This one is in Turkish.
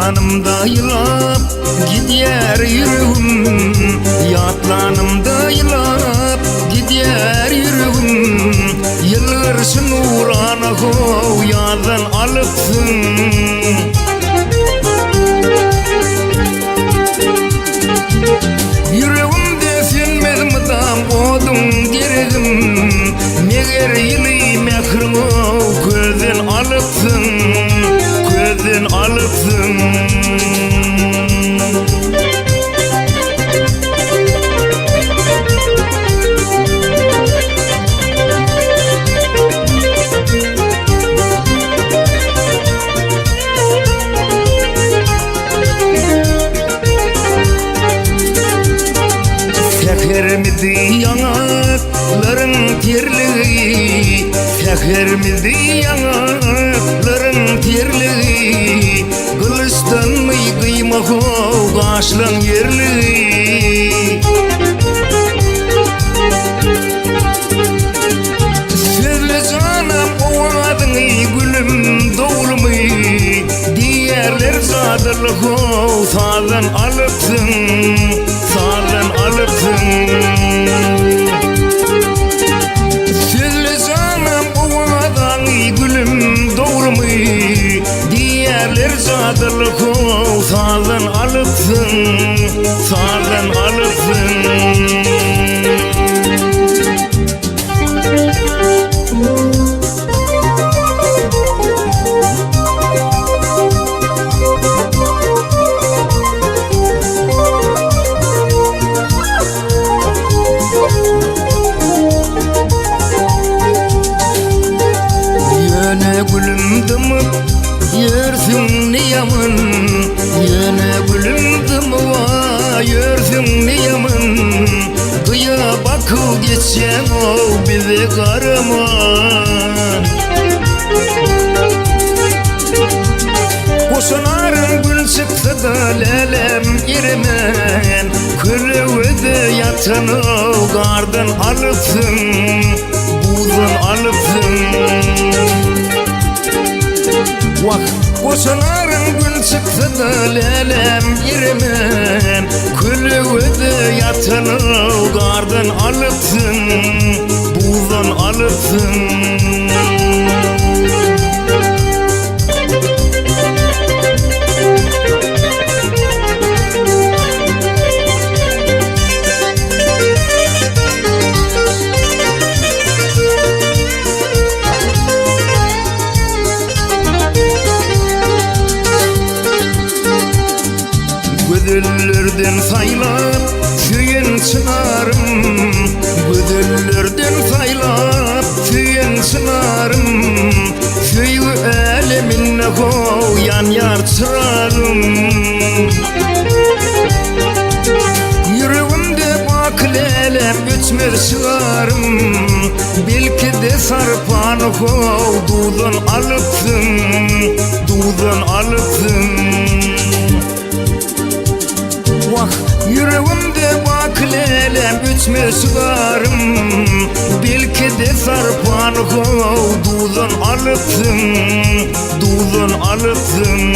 Yatlanımda yılap gidiyor yüreğim, yatlanımda yılap gidiyor yüreğim. Yılgırsın uğrana kov yadan alıpsın. Yüreğimde senmedim adam odun gereğim. Meğer yılı mehrimi gözden alıpsın, gözden alıpsın. Sehermidi yanakların terliği, sehermidi yanakların terliği. Kılıçtan mı kıymak o kaşlan yerliği. Sözle canım o adını gülüm doğru mu? Diğerler zadırlık o sağdan alıpsın, sağdan alıpsın. Sözle canım o adını gülüm doğru mu? Diğerler zadırlık o sağdan alıpsın, sağdan alıpsın. Yersin niyaman, yine gülümdüm va yersin niyaman. Kıya bakı geçen o bizi karaman. Koşanarım gül çıktı da lelem giremen. Külüvede yatan o gardan alıpsın, buzdan alıpsın. Vah koşanarım gül çıktı da lelem giremen. Külüvede yatan o gardan alıpsın, buzdan alıpsın. Güdüllerden saylap süyen çınarım, güdüllerden saylap süyen çınarım. Süyü eleminle koyan yar çırarım. Yüreğimde bak lelem göçmer çığarım. Belki de sarpanı kov dudan alıpsın, dudan alıpsın. Vah yüreğimde bak lelem göçmer çığarım. Belki de sarpanı kov dudan alıpsın, dudan alıpsın.